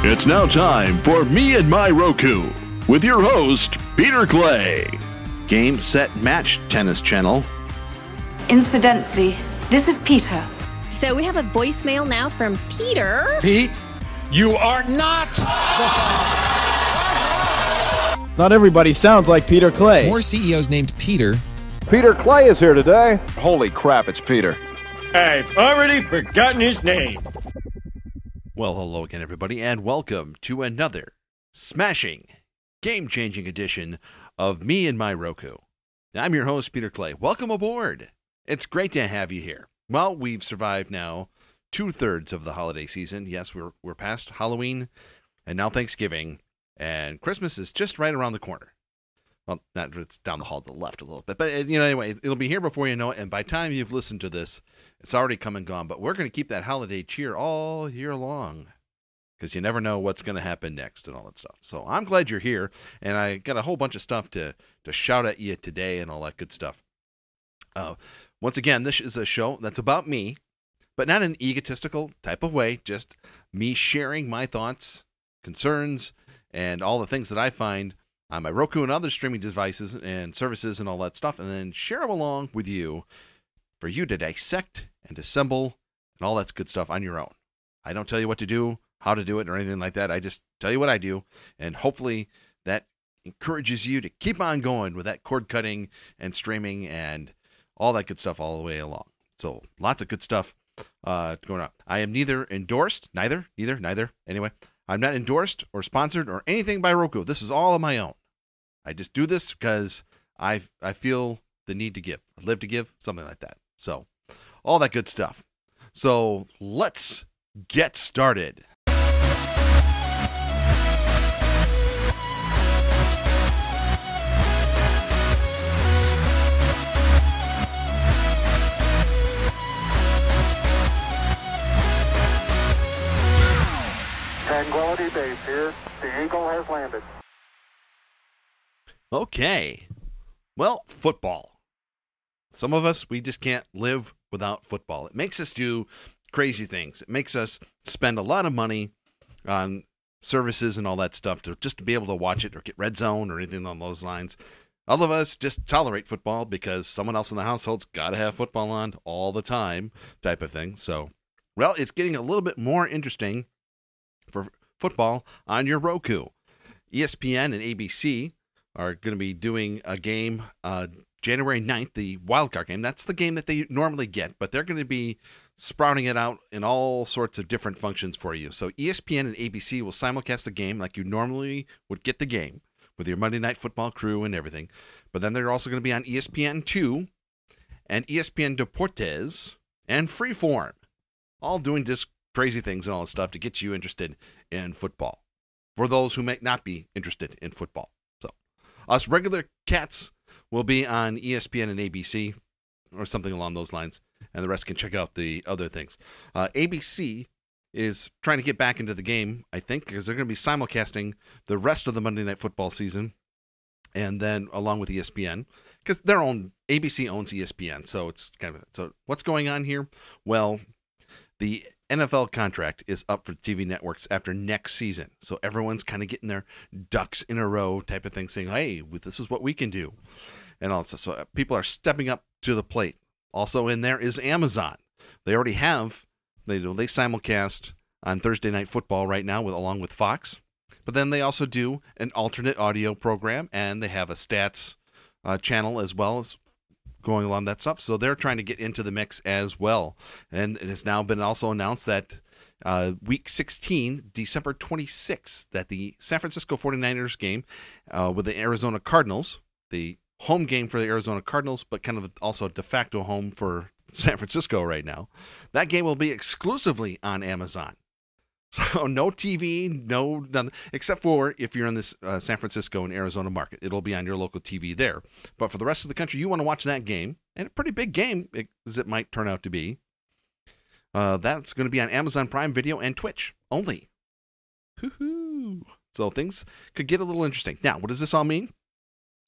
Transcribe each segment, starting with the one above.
It's now time for Me and My Roku with your host, Peter Clay. Game, set, match tennis channel. Incidentally, this is Peter. So we have a voicemail now from Peter. Pete, you are not. Not everybody sounds like Peter Clay. More CEOs named Peter. Peter Clay is here today. Holy crap, it's Peter. I've already forgotten his name. Well, hello again, everybody, and welcome to another smashing, game-changing edition of Me and My Roku. I'm your host, Peter Clay. Welcome aboard. It's great to have you here. Well, we've survived now 2/3 of the holiday season. Yes, we're past Halloween and now Thanksgiving, and Christmas is just right around the corner. Well, it's down the hall to the left a little bit, but anyway, it'll be here before you know it, and by the time you've listened to this, it's already come and gone. But we're going to keep that holiday cheer all year long, because you never know what's going to happen next and all that stuff. So I'm glad you're here, and I got a whole bunch of stuff to shout at you today and all that good stuff. Once again, this is a show that's about me, but not in an egotistical type of way, just me sharing my thoughts, concerns, and all the things that I find on my Roku and other streaming devices and services and all that stuff, and then share them along with you for you to dissect and assemble and all that good stuff on your own. I don't tell you what to do, how to do it, or anything like that. I just tell you what I do, and hopefully that encourages you to keep on going with that cord cutting and streaming and all that good stuff all the way along. So lots of good stuff going on. I am neither endorsed, neither. Anyway, I'm not endorsed or sponsored or anything by Roku. This is all on my own. I just do this because I feel the need to give, live to give, something like that. So all that good stuff. So let's get started. Tranquility Base here. The Eagle has landed. Okay. Well, football. Some of us, we just can't live without football. It makes us do crazy things. It makes us spend a lot of money on services and all that stuff just to be able to watch it or get Red Zone or anything along those lines. All of us just tolerate football because someone else in the household's got to have football on all the time type of thing. So, well, it's getting a little bit more interesting for football on your Roku. ESPN and ABC are going to be doing a game January 9th, the wildcard game. That's the game that they normally get, but they're going to be sprouting it out in all sorts of different functions for you. So ESPN and ABC will simulcast the game like you normally would get the game with your Monday Night Football crew and everything. But then they're also going to be on ESPN2 and ESPN Deportes and Freeform, all doing just crazy things and all that stuff to get you interested in football for those who may not be interested in football. So us regular cats will be on ESPN and ABC or something along those lines, and the rest can check out the other things. ABC is trying to get back into the game, I think, because they're going to be simulcasting the rest of the Monday Night Football season, and then along with ESPN, because ABC owns ESPN, so it's kind of, so what's going on here? Well, the NFL contract is up for TV networks after next season. So everyone's kind of getting their ducks in a row type of thing, saying, hey, this is what we can do. And also, so people are stepping up to the plate. Also in there is Amazon. They already have, they simulcast on Thursday Night Football right now along with Fox. But then they also do an alternate audio program, and they have a stats channel as well as going along that stuff. So they're trying to get into the mix as well. And it has now been also announced that week 16, December 26th, that the San Francisco 49ers game with the Arizona Cardinals, the home game for the Arizona Cardinals, but kind of also a de facto home for San Francisco right now, that game will be exclusively on Amazon. So no TV, no nothing, except for if you're in this San Francisco and Arizona market. It'll be on your local TV there. But for the rest of the country, you want to watch that game, and a pretty big game as it might turn out to be. That's going to be on Amazon Prime Video and Twitch only. Hoo-hoo. So things could get a little interesting. Now, what does this all mean?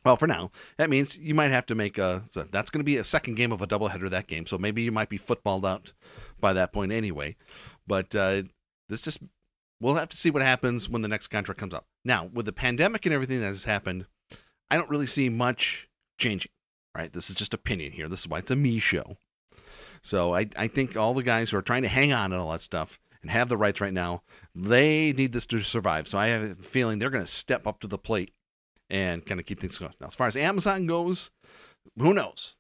Well, for now, that means you might have to make so that's going to be a second game of a doubleheader, that game. So maybe you might be footballed out by that point anyway. But this just we'll have to see what happens when the next contract comes up. Now, with the pandemic and everything that has happened, I don't really see much changing, right? This is just opinion here. This is why it's a me show. So I think all the guys who are trying to hang on and all that stuff and have the rights right now, they need this to survive. So I have a feeling they're going to step up to the plate and kind of keep things going. Now, as far as Amazon goes, who knows?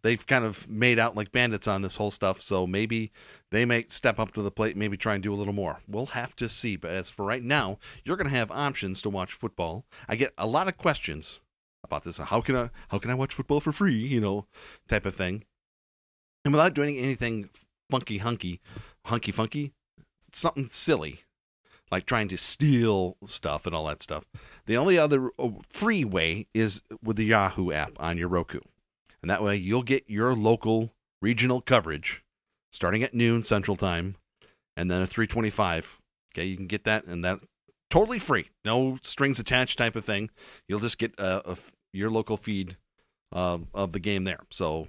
They've kind of made out like bandits on this whole stuff, so maybe they may step up to the plate, maybe try and do a little more. We'll have to see. But as for right now, you're going to have options to watch football. I get a lot of questions about this. How can I watch football for free? Type of thing. And without doing anything funky, something silly, like trying to steal stuff and all that stuff. The only other free way is with the Yahoo app on your Roku. And that way you'll get your local regional coverage starting at noon Central Time and then at 3:25. Okay, you can get that, and that totally free. No strings attached type of thing. You'll just get your local feed of the game there. So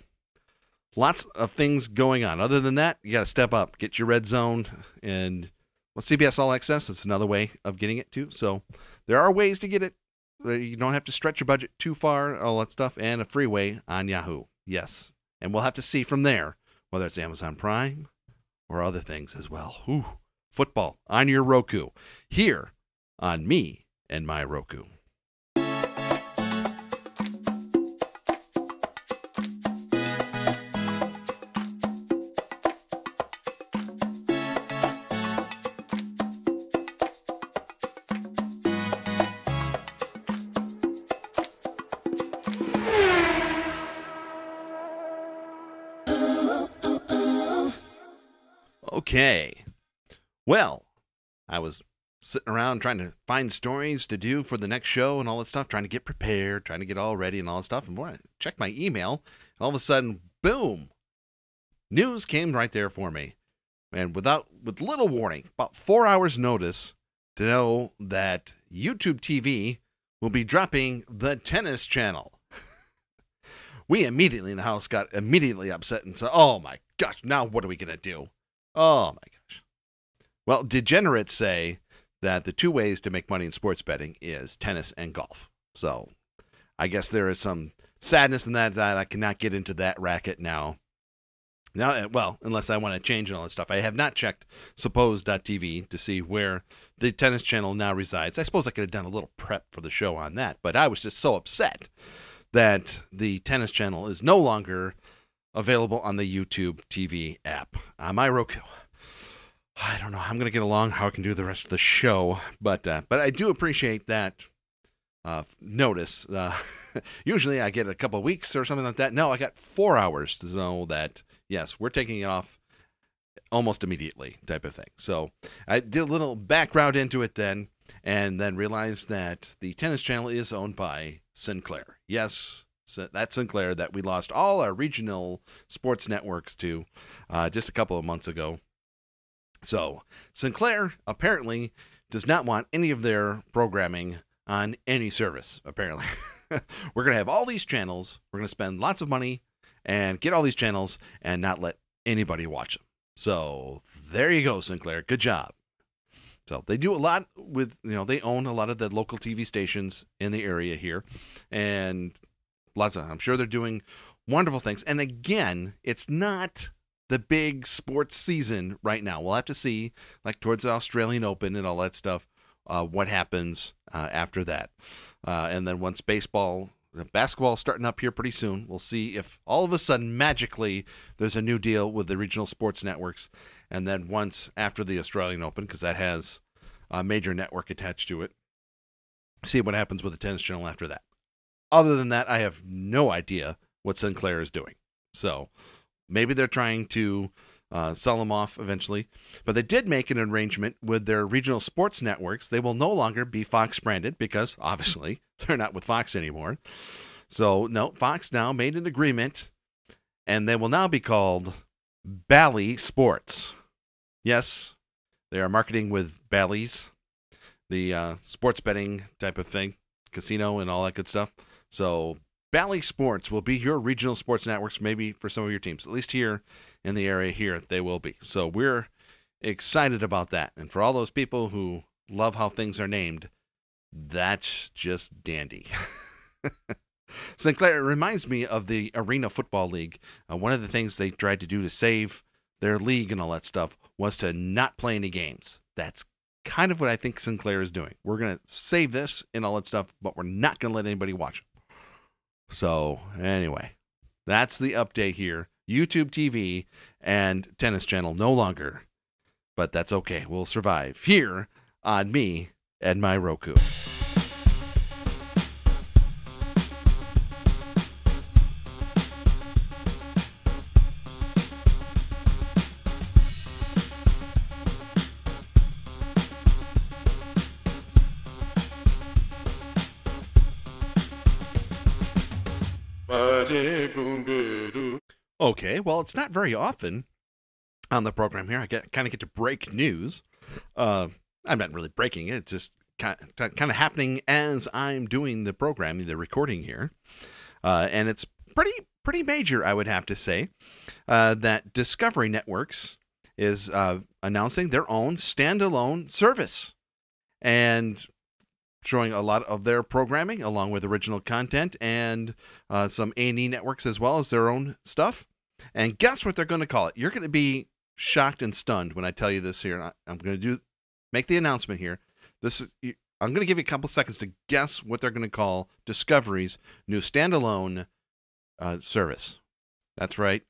lots of things going on. Other than that, you got to step up, get your red zone, and CBS All Access. It's another way of getting it too. So there are ways to get it. You don't have to stretch your budget too far, all that stuff, and a free way on Yahoo. Yes. And we'll have to see from there whether it's Amazon Prime or other things as well. Ooh, football on your Roku here on Me and My Roku. Okay. Well, I was sitting around trying to find stories to do for the next show and all that stuff, trying to get prepared, trying to get all ready and all that stuff. And boy, I checked my email, and all of a sudden, boom, news came right there for me. And with little warning, about 4 hours notice to know that YouTube TV will be dropping the tennis channel. We immediately in the house got immediately upset and said, oh my gosh, now what are we going to do? Oh, my gosh. Well, degenerates say that the two ways to make money in sports betting is tennis and golf. So I guess there is some sadness in that I cannot get into that racket now. Well, unless I want to change and all that stuff. I have not checked suppose.tv to see where the tennis channel now resides. I suppose I could have done a little prep for the show on that, but I was just so upset that the tennis channel is no longer available on the YouTube TV app on My Roku. I don't know how I'm going to get along, how I can do the rest of the show, but I do appreciate that notice. Usually I get a couple of weeks or something like that. No, I got 4 hours to know that, yes, we're taking it off almost immediately type of thing. So I did a little background into it then, and then realized that the tennis channel is owned by Sinclair. Yes, so that's Sinclair that we lost all our regional sports networks to just a couple of months ago. So Sinclair apparently does not want any of their programming on any service, apparently. We're going to have all these channels. We're going to spend lots of money and get all these channels and not let anybody watch them. So there you go, Sinclair. Good job. So they do a lot with, they own a lot of the local TV stations in the area here. And I'm sure they're doing wonderful things. And again, it's not the big sports season right now. We'll have to see, like towards the Australian Open and all that stuff, what happens after that. And then once basketball starting up here pretty soon, we'll see if all of a sudden, magically, there's a new deal with the regional sports networks. And then once after the Australian Open, because that has a major network attached to it, see what happens with the tennis channel after that. Other than that, I have no idea what Sinclair is doing. So maybe they're trying to sell them off eventually. But they did make an arrangement with their regional sports networks. They will no longer be Fox branded because, obviously, they're not with Fox anymore. So, no, Fox now made an agreement, and they will now be called Bally Sports. Yes, they are marketing with Bally's, the sports betting type of thing, casino and all that good stuff. So Bally Sports will be your regional sports networks, maybe for some of your teams. At least here in the area here, they will be. So we're excited about that. And for all those people who love how things are named, that's just dandy. Sinclair, it reminds me of the Arena Football League. One of the things they tried to do to save their league and all that stuff was to not play any games. That's kind of what I think Sinclair is doing. We're going to save this and all that stuff, but we're not going to let anybody watch it. So, anyway, that's the update here. YouTube TV and Tennis Channel no longer, but that's okay. We'll survive here on me and my Roku. Okay, well, it's not very often on the program here. I kind of get to break news. I'm not really breaking it. It's just kind of happening as I'm doing the program, the recording here. And it's pretty major, I would have to say, that Discovery Networks is announcing their own standalone service and showing a lot of their programming along with original content and some A&E networks as well as their own stuff. And guess what they're going to call it? You're going to be shocked and stunned when I tell you this here. I'm going to make the announcement here. I'm going to give you a couple seconds to guess what they're going to call Discovery's new standalone service. That's right.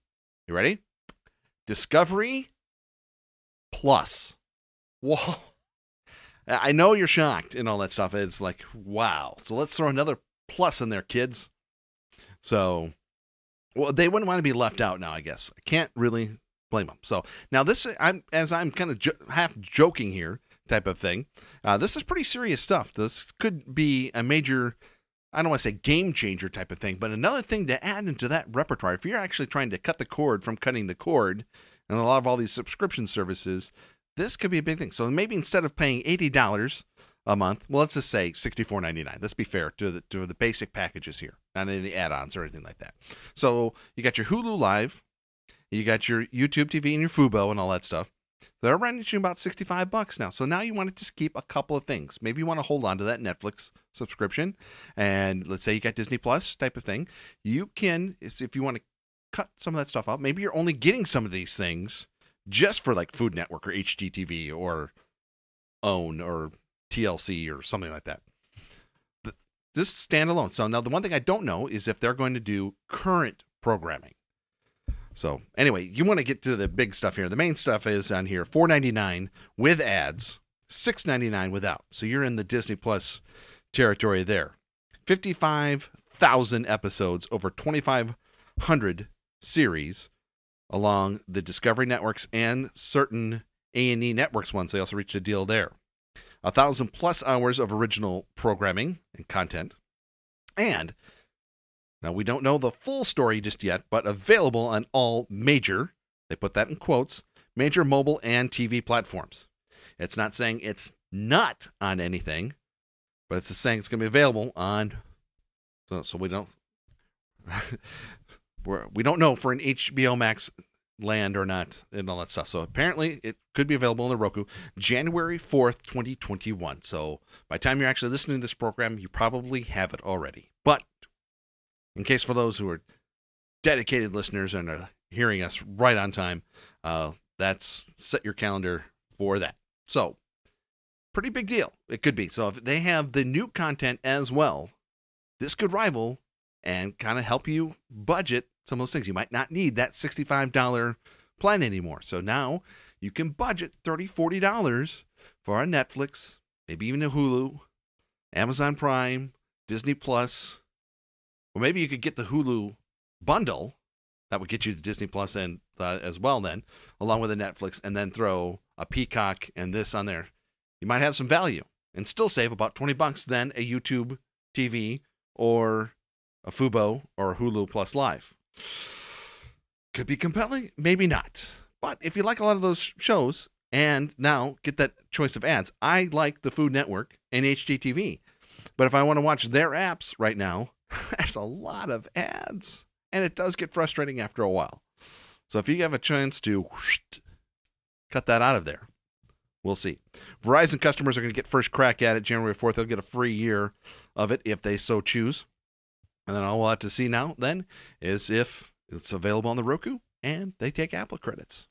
You ready? Discovery Plus. Whoa. I know you're shocked and all that stuff. It's like, wow. So let's throw another plus in there, kids. So, well, they wouldn't want to be left out now, I guess. I can't really blame them. So now I'm kind of half joking here type of thing. This is pretty serious stuff. This could be a major, I don't want to say game changer type of thing, but another thing to add into that repertoire. If you're actually trying to cut the cord from cutting the cord, and a lot of all these subscription services, this could be a big thing. So maybe instead of paying $80 a month, well, let's just say $64.99. Let's be fair to the basic packages here, not any of the add-ons or anything like that. So you got your Hulu Live, you got your YouTube TV and your Fubo and all that stuff. They're running you about $65 now. So now you want to just keep a couple of things. Maybe you want to hold on to that Netflix subscription, and let's say you got Disney Plus type of thing. You can, if you want to cut some of that stuff out, maybe you're only getting some of these things just for like Food Network or HGTV or OWN or TLC or something like that. This is standalone. So now the one thing I don't know is if they're going to do current programming. So anyway, you want to get to the big stuff here. The main stuff is on here, $4.99 with ads, $6.99 without. So you're in the Disney Plus territory there. 55,000 episodes, over 2,500 series along the Discovery Networks and certain A&E Networks ones. They also reached a deal there. 1,000 plus hours of original programming and content. And now we don't know the full story just yet, but available on all major, they put that in quotes, major mobile and TV platforms. It's not saying it's not on anything, but it's just saying it's going to be available on, so we don't, we don't know for an HBO Max land or not and all that stuff. So apparently it could be available in the Roku January 4th, 2021. So by the time you're actually listening to this program, you probably have it already. But in case for those who are dedicated listeners and are hearing us right on time, that's set your calendar for that. So pretty big deal. It could be. So if they have the new content as well, this could rival and kind of help you budget some of those things. You might not need that $65 plan anymore. So now you can budget $30, $40 for a Netflix, maybe even a Hulu, Amazon Prime, Disney Plus, or maybe you could get the Hulu bundle. That would get you the Disney Plus and as well then, along with the Netflix, and then throw a Peacock and this on there. You might have some value and still save about $20 than a YouTube TV or a Fubo or a Hulu Plus Live. Could be compelling, maybe not. But if you like a lot of those shows and now get that choice of ads, I like the Food Network and HGTV. But if I want to watch their apps right now, there's a lot of ads. And it does get frustrating after a while. So if you have a chance to cut that out of there. We'll see. Verizon customers are going to get first crack at it January 4th. They'll get a free year of it if they so choose. And then all we'll have to see now then is if it's available on the Roku and they take Apple credits.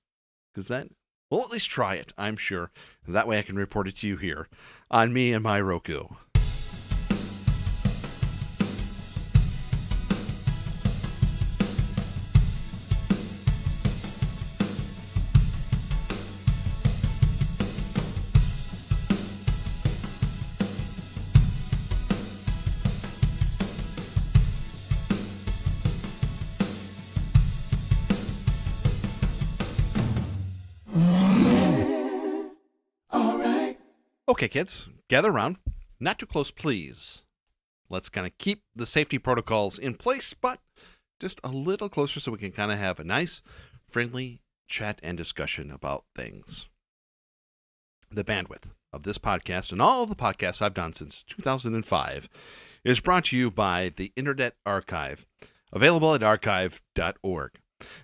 Because then we'll at least try it, I'm sure. That way I can report it to you here on Me and My Roku. Okay, kids, gather around. Not too close, please. Let's kind of keep the safety protocols in place, but just a little closer so we can kind of have a nice, friendly chat and discussion about things. The bandwidth of this podcast and all the podcasts I've done since 2005 is brought to you by the Internet Archive, available at archive.org.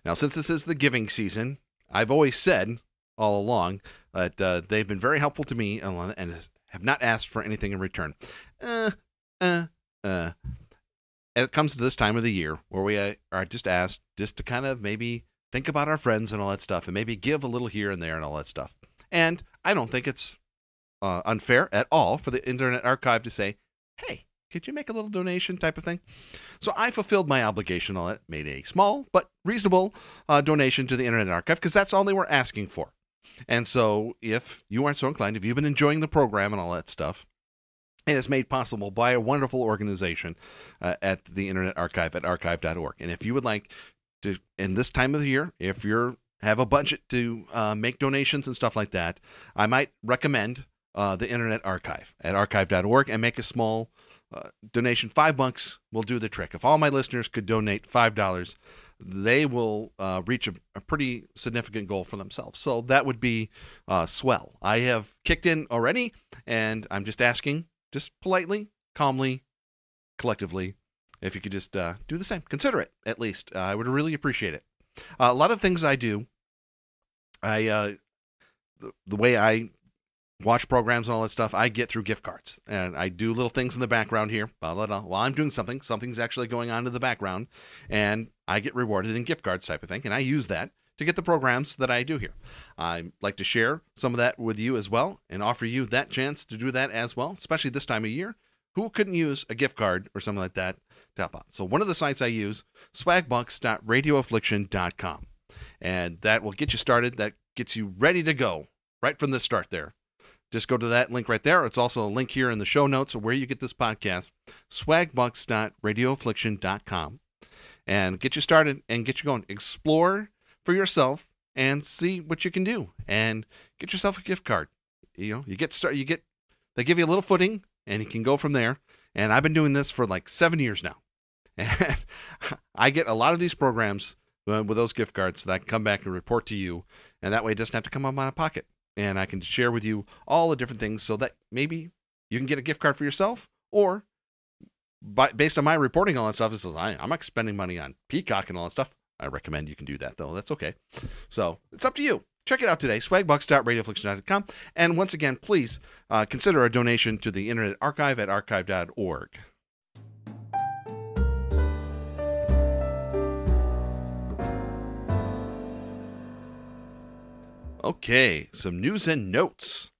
Now, since this is the giving season, I've always said all along that they've been very helpful to me and have not asked for anything in return. It comes to this time of the year where we are just asked just to kind of maybe think about our friends and all that stuff and maybe give a little here and there and all that stuff. And I don't think it's unfair at all for the Internet Archive to say, hey, could you make a little donation type of thing? So I fulfilled my obligation on it, made a small but reasonable donation to the Internet Archive because that's all they were asking for. And so if you aren't so inclined, if you've been enjoying the program and all that stuff, it is made possible by a wonderful organization at the Internet Archive at archive.org. And if you would like to, in this time of the year, if you have a budget to make donations and stuff like that, I might recommend the Internet Archive at archive.org and make a small donation. $5 will do the trick. If all my listeners could donate $5, they will reach a pretty significant goal for themselves. So that would be swell. I have kicked in already, and I'm just asking, just politely, calmly, collectively, if you could just do the same. Consider it, at least. I would really appreciate it. A lot of things I do, the way I watch programs and all that stuff, I get through gift cards. And I do little things in the background here. While I'm doing something, something's actually going on in the background, and I get rewarded in gift cards type of thing. And I use that to get the programs that I do here. I like to share some of that with you as well and offer you that chance to do that as well, especially this time of year. Who couldn't use a gift card or something like that to help out? So one of the sites I use, swagbucks.radioaffliction.com. And that will get you started. That gets you ready to go right from the start there. Just go to that link right there. It's also a link here in the show notes of where you get this podcast, swagbucks.radioaffliction.com. And get you started and get you going. Explore for yourself and see what you can do. And get yourself a gift card. You know, they give you a little footing and you can go from there. And I've been doing this for like 7 years now. And I get a lot of these programs with those gift cards so that I can come back and report to you. And that way it doesn't have to come out of my pocket. And I can share with you all the different things so that maybe you can get a gift card for yourself, or based on my reporting on all that stuff, it says I'm not spending money on Peacock and all that stuff. I recommend you can do that, though. That's okay. So it's up to you. Check it out today, swagbucks.radioaffliction.com. And once again, please consider a donation to the Internet Archive at archive.org. Okay, some news and notes.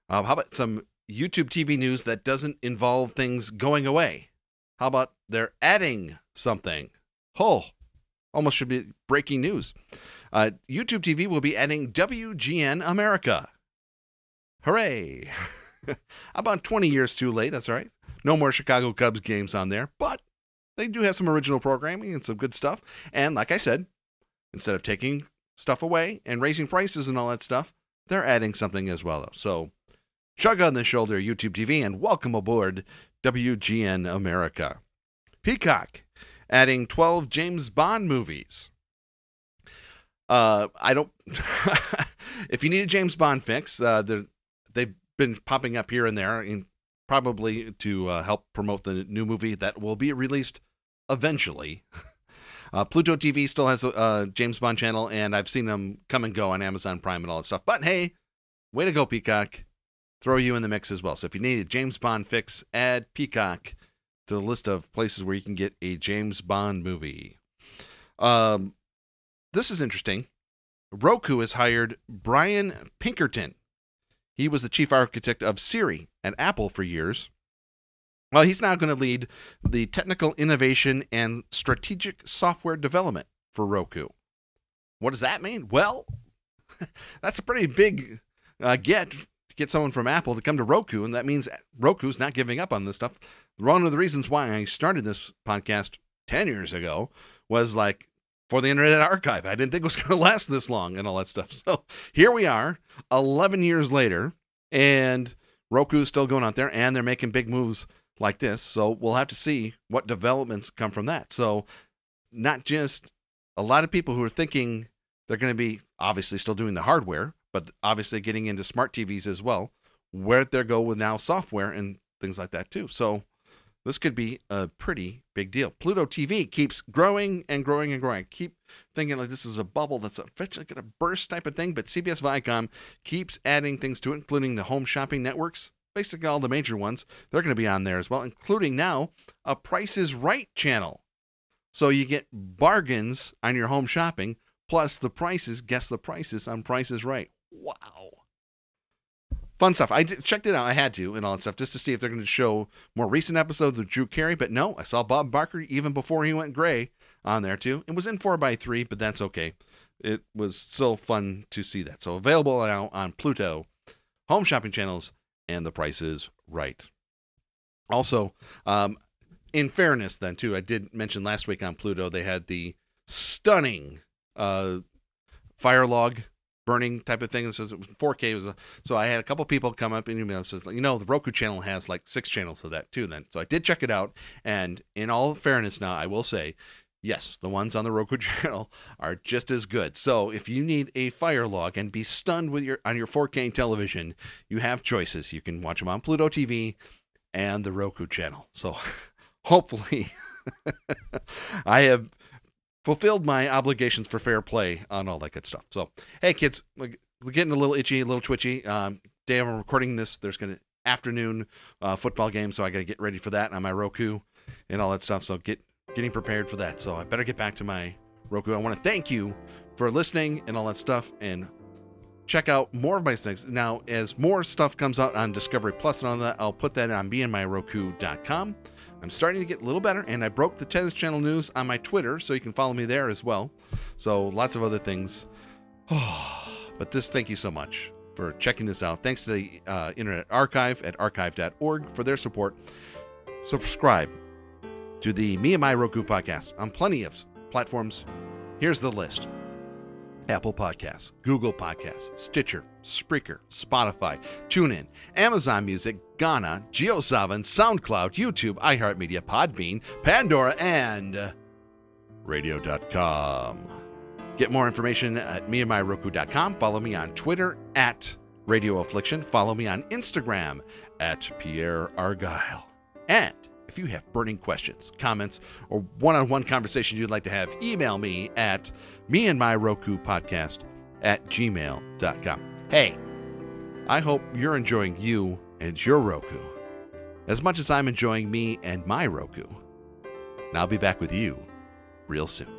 How about some YouTube TV news that doesn't involve things going away? How about they're adding something? Oh, almost should be breaking news. YouTube TV will be adding WGN America. Hooray! About 20 years too late, that's all right. No more Chicago Cubs games on there, but they do have some original programming and some good stuff. And like I said, instead of taking stuff away and raising prices and all that stuff, they're adding something as well. So shrug on the shoulder, YouTube TV, and welcome aboard WGN America. Peacock adding 12 James Bond movies. If you need a James Bond fix, they've been popping up here and there, and probably to help promote the new movie that will be released eventually. Pluto TV still has a James Bond channel, and I've seen them come and go on Amazon Prime and all that stuff. But hey, way to go, Peacock. Throw you in the mix as well. So if you need a James Bond fix, add Peacock to the list of places where you can get a James Bond movie. This is interesting. Roku has hired Brian Pinkerton. He was the chief architect of Siri at Apple for years. Well, he's now going to lead the technical innovation and strategic software development for Roku. What does that mean? Well, that's a pretty big get to get someone from Apple to come to Roku, and that means Roku's not giving up on this stuff. One of the reasons why I started this podcast 10 years ago was like for the Internet Archive. I didn't think it was going to last this long and all that stuff. So here we are, 11 years later, and Roku's still going out there, and they're making big moves like this. So we'll have to see what developments come from that. So not just a lot of people who are thinking they're going to be obviously still doing the hardware, but obviously getting into smart TVs as well, where they go with now software and things like that too. So this could be a pretty big deal. Pluto TV keeps growing and growing and growing. I keep thinking like this is a bubble that's eventually going to burst type of thing, but CBS Viacom keeps adding things to it, including the home shopping networks. Basically all the major ones, they're going to be on there as well, including now a Price is Right channel. So you get bargains on your home shopping, plus the prices, guess the prices on Price is Right. Wow. Fun stuff. I checked it out. I had to and all that stuff just to see if they're going to show more recent episodes of Drew Carey. But no, I saw Bob Barker even before he went gray on there too. It was in 4x3, but that's okay. It was still fun to see that. So available now on Pluto, home shopping channels, and the Price is Right. Also, in fairness then too, I did mention last week on Pluto, they had the stunning fire log burning type of thing. It says it was 4K. So I had a couple people come up and email and says, the Roku channel has like 6 channels of that too then. So I did check it out. And in all fairness now, I will say, yes, the ones on the Roku channel are just as good. So if you need a fire log and be stunned with on your 4K television, you have choices. You can watch them on Pluto TV and the Roku channel. So hopefully I have fulfilled my obligations for fair play on all that good stuff. So, hey, kids, we're getting a little itchy, a little twitchy. Day I'm recording this, there's going to afternoon football game, so I got to get ready for that on my Roku and all that stuff. So getting prepared for that. So I better get back to my Roku. I want to thank you for listening and all that stuff, and check out more of my things. Now, as more stuff comes out on Discovery Plus and all that, I'll put that on beandmyroku.com. I'm starting to get a little better, and I broke the Tennis Channel news on my Twitter, so you can follow me there as well. So lots of other things. But thank you so much for checking this out. Thanks to the Internet Archive at archive.org for their support. Subscribe to the Me and My Roku podcast on plenty of platforms. Here's the list: Apple Podcasts, Google Podcasts, Stitcher, Spreaker, Spotify, TuneIn, Amazon Music, Ghana, JioSaavn, SoundCloud, YouTube, iHeartMedia, Podbean, Pandora, and Radio.com. Get more information at meandmyroku.com. Follow me on Twitter at Radio Affliction. Follow me on Instagram at Pierre Argyle. And if you have burning questions, comments, or one-on-one conversation you'd like to have, email me at meandmyrokupodcast@gmail.com. Hey, I hope you're enjoying you and your Roku as much as I'm enjoying me and my Roku. And I'll be back with you real soon.